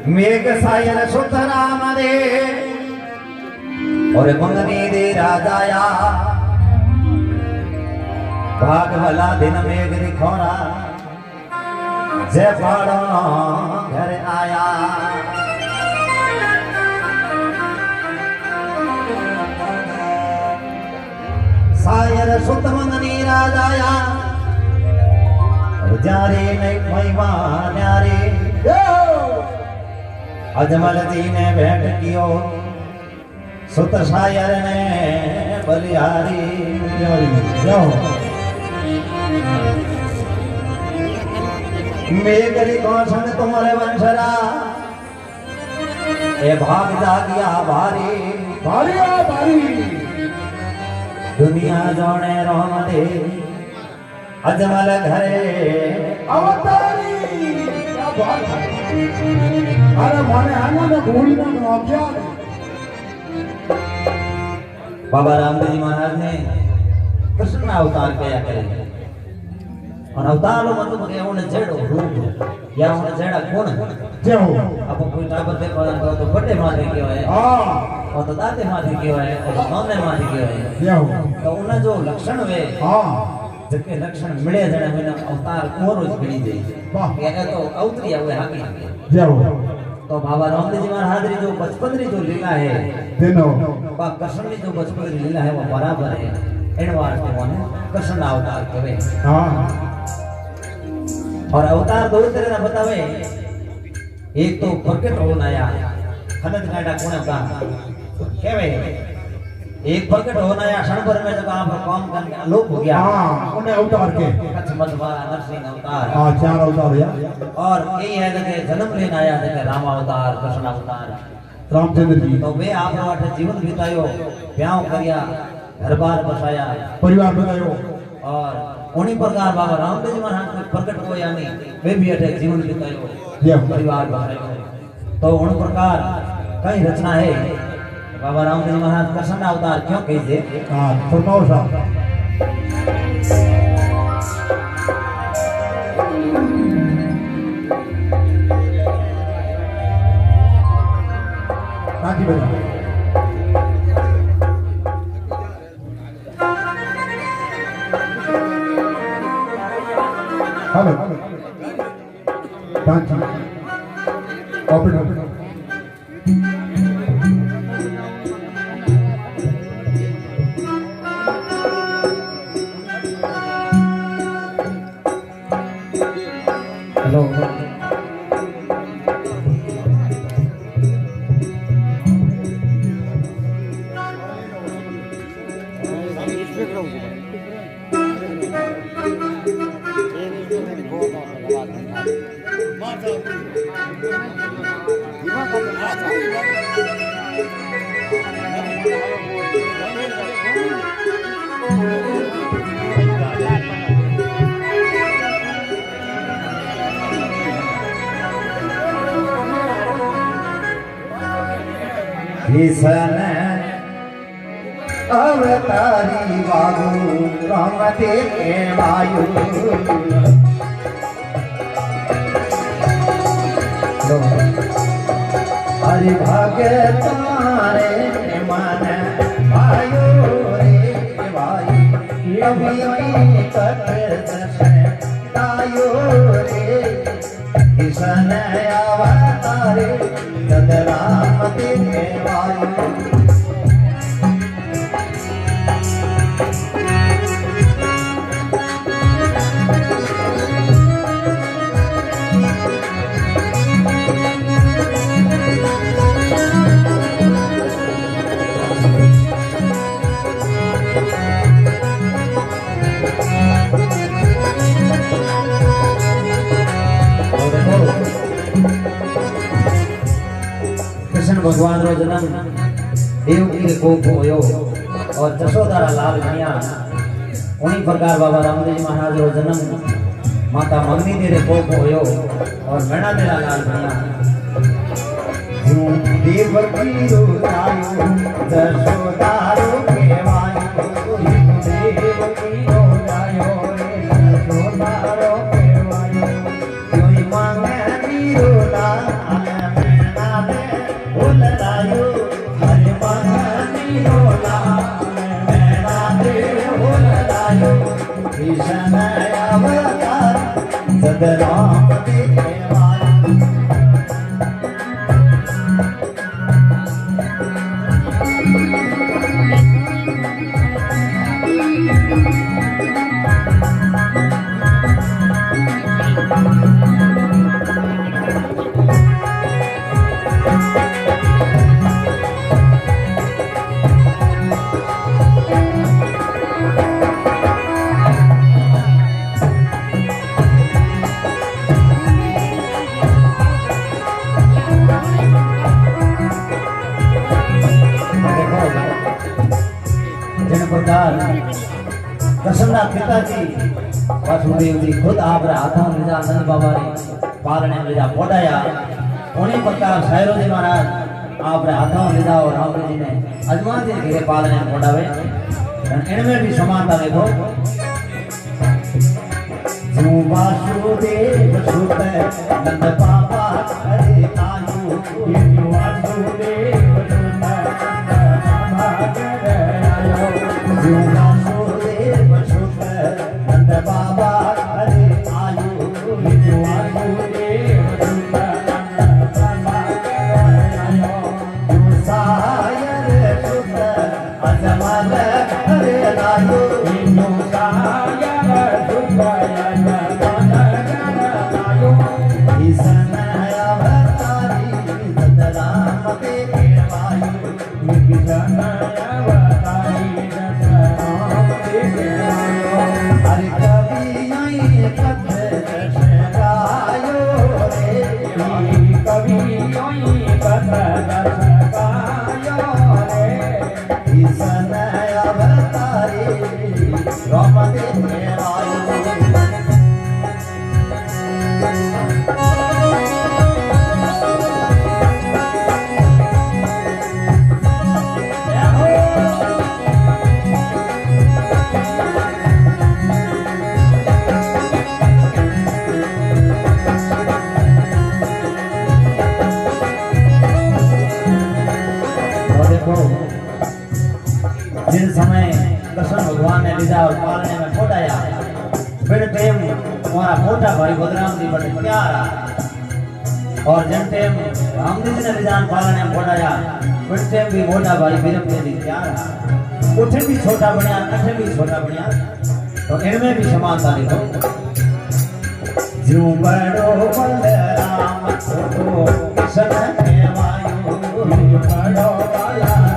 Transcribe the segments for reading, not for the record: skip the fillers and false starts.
मेघ सायर सुतराम दे और मंगनी दे राजाया भाग भला दिन मेघ दिखोरा जय पाड़ो घर आया सायर सुत मंगनी राजाया जारे नहीं महिमा न्यारे अजमल जी ने भेंट कियो सुत शायर ने बलिहारी मेघरी कौशन तुम्हारे वंशरा ए भाग जागिया भारी भारी भारी दुनिया जोने रोम दे अजमल घरे अवतारी क्या बात है अरे माने आना ना भूल ना क्या बाबा रामदेव जी महाराज ने कृष्ण अवतार किया करे और अवतार लो मतलब के उन्हें जेड़ो रूप या उन्हें जेड़ा कौन जो अब कोई टाबर देखो तो बड़े माथे के है हां और तो दाते माथे के है और नौने माथे के है तो उन्हें जो लक्षण वे हां जके लक्षण मिले जने मैंने अवतार कोरो ज गणी दे वाह ये तो अवतरी हुए हाकी जाओ तो बाबा रामदेव जी महाराज री जो बचपन री जो लीला है तेनो बा कृष्ण री जो बचपन री लीला है वो बराबर है इन वास्ते माने कृष्ण अवतार कहे हां और अवतार दो तरह ना बतावे एक तो प्रकट होना या खनन काटा कोने का केवे एक प्रकट होना या क्षण भर में जब आप काम करके अलोप हो गया हां उन्हें अवतार के कच्छ मधवारा नरसिंह अवतार हां चार अवतार या और यही है कि जन्म लेना आया जैसे राम अवतार कृष्ण अवतार रामचंद्र जी तो वे आप वाटे जीवन बितायो ब्याह करिया घर-बार बसाया परिवार बनायो और उन्हीं प्रकार बाबा रामदेव जी महाराज ने प्रकट को यानी वे भी अटे जीवन बितायो परिवार बसायो तो उन प्रकार कई रचना है बाबा रामदेव महाराज कृष्ण अवतार क्यों कहिए हां फरमाओ साहब काकी बता हेलो काकी ओपन हेलो किसन अवतारी बाबू रामते के वायु हरि भगतारे मन वायु रे वायु अभी तायु रे किसन अवतारे रामते के वायु भगवान रो जन्म देवकी के कोख होयो और जशोदा लाल गणिया उन्हीं प्रकार बाबा रामदेव जी महाराज रो जन्म माता मंगनी दे रे कोख होयो और मैणा तेरा लाल गणिया देवकी रो आयो जशोदा रो केवायो देवकी रो आयो जशोदा रो केवायो कोई मंगनी रो लाल कृष्णना पिताजी वासुदेव जी खुद आपरे हाथों में लीधा नंद बाबा ने पालने में लीधा पोटाया उन्हीं प्रकार शायरों जी महाराज आपरे हाथों में लीधा और राम जी ने अजमान जी के पालने में पोटावे इनमें भी समानता देखो जो वासुदेव सुत नंद बाबा हरे आयु ये वासुदेव सुत नंद बाबा हरे आयु जो वासुदेव सुत नंद बाबा हरे आयु ये वासुदेव सुत नंद बाबा हरे आयु जो सायर सुत अजमल हरे आयु जो सायर सुत जिन समय कृष्ण भगवान ने लीधा और पालने में फोटाया फिर टेम हमारा मोटा भाई बलराम जी बड़े प्यारा और जिन टेम राम जी ने लीधा पालने में फोटाया फिर टेम भी मोटा भाई बिरम जी प्यारा उठे भी छोटा बनिया कठे भी छोटा बनिया तो इनमें भी समानता देखो जो बड़ो बलराम छोटो कृष्ण के वायु बड़ो बलराम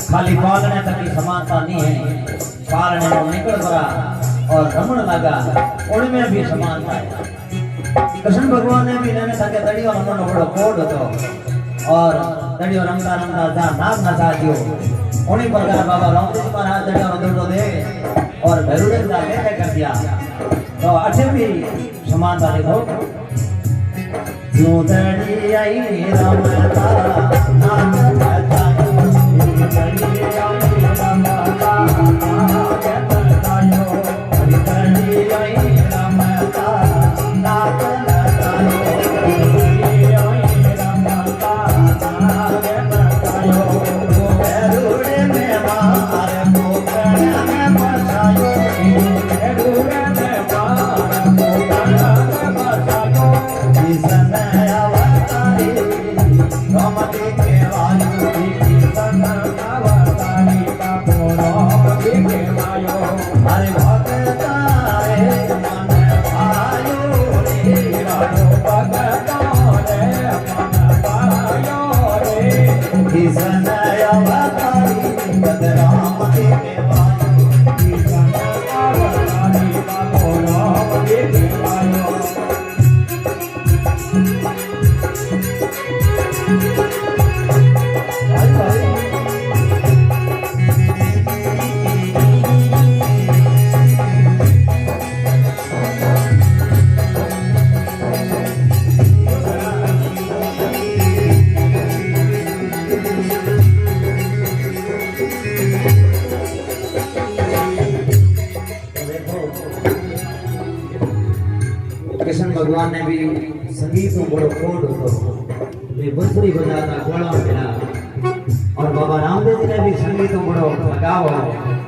खाली पालने तक की समानता नहीं है पालने में निकल पड़ा और रमण लगा उनमें भी समानता है कृष्ण भगवान ने भी लेने तक दड़ियों रमण बड़ो कोड तो और दड़ियों रंगा रंगा जा नाग नचा दियो उन्हीं प्रकार बाबा रामदेव महाराज दड़ियों दौड़ो दे और भैरुदेव का लेने कर दिया तो अच्छे भी समानता देखो जो दड़ी आई रमता नाग नचा भगवान ने भी संगीत में बड़ो खोट होतो वे बंसुरी बजाता गोला मिला और बाबा रामदेव जी ने भी संगीत में बड़ो लगाव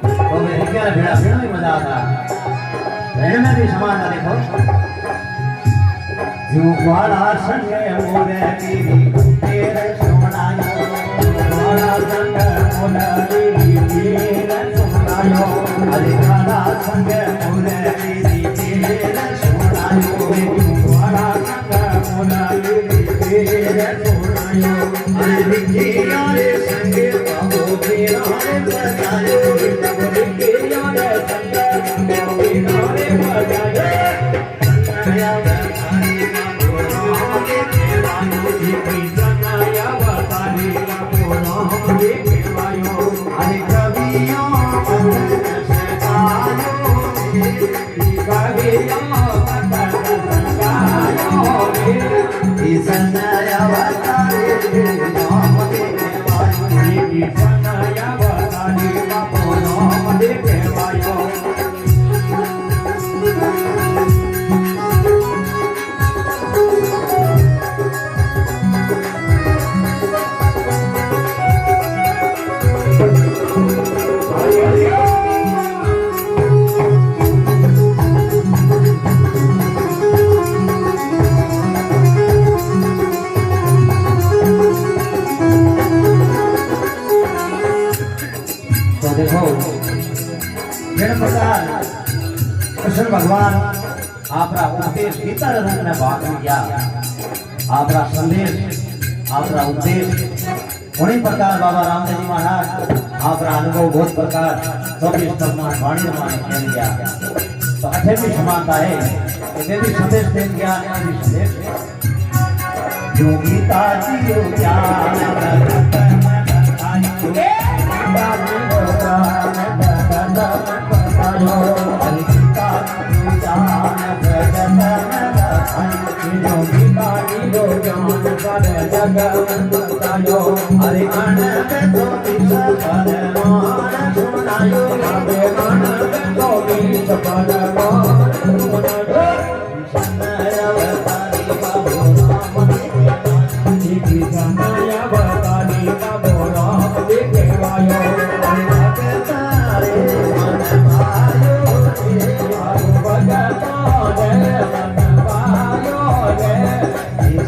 तो वे रिक्या भेड़ा भेड़ा भी मजा आता भेड़ में भी समानता देखो जो ग्वाला संगे मोरे की तेरे सोनायो ग्वाला संगे मोरे की तेरे सोनायो अरे ग्वाला संगे मोरे की तेरे सोनायो ग्वाला संगे मोरे की तेरे सोनायो अरे विकिया रे संगे बाबू तेरा रे बजायो विकिया रे संगे बाबू तेरा रे बजायो कृष्ण भगवान आपरा उपदेश गीता रंग ने बात किया आपरा संदेश आपरा उपदेश उन्हीं प्रकार बाबा रामदेव जी महाराज आपरा अनुभव बहुत प्रकार 24 तकमान वाणी रमाने कह दिया तो अच्छे भी समानता है कि वे भी संदेश दे दिया ने भी संदेश जो गीता जी जो ज्ञान हरे कण में तो विश्व मान सुनायो हरे कण में तो विश्व मान सुनायो समय अवतारी बाबू राम जी समय अवतारी बाबू राम देवायो हरे तारे मन भायो रे बाबू भगता रे मन भायो रे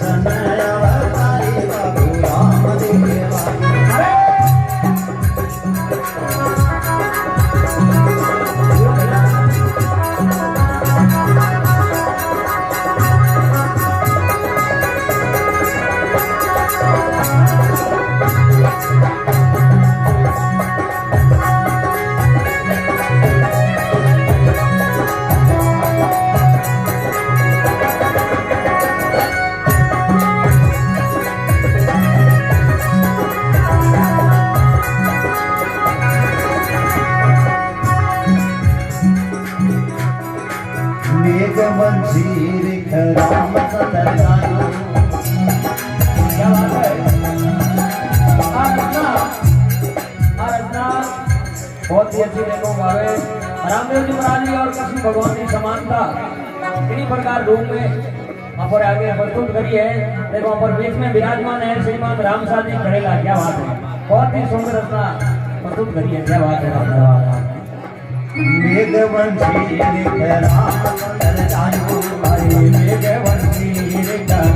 समय अवतारी बाबू राम बहुत ही अच्छी देखो भावे रामदेव जी महाराज और कृष्ण भगवान की समानता इन्हीं प्रकार रूप में पर आगे प्रस्तुत करी है देखो पर बीच में विराजमान है श्रीमान रामसाद जी खड़ेला क्या बात है बहुत ही सुंदर रचना प्रस्तुत करी है क्या बात है धन्यवाद मेघवंशी राम जायो हरि मेघवंशी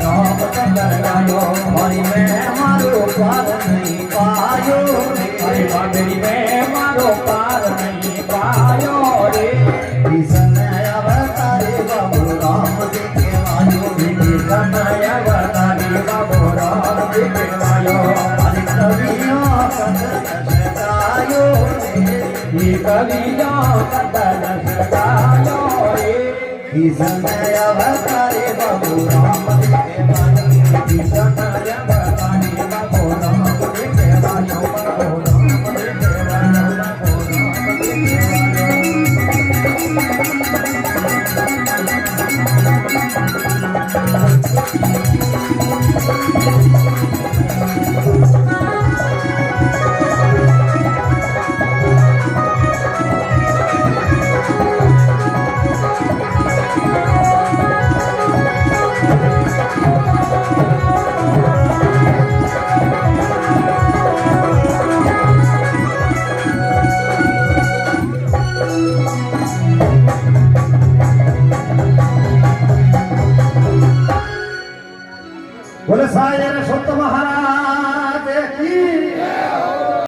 राम जायो हरि मैं मारो पार नहीं पायो हरि बाबेरी में मारो पार नहीं पायो रे समय अवतारे बाबू राम देवायो समय अवतारे बाबू राम देवायो हरि कवियों कथायो रे कवियों कथायो रे समय अवतारे बाबू राम देवायो समय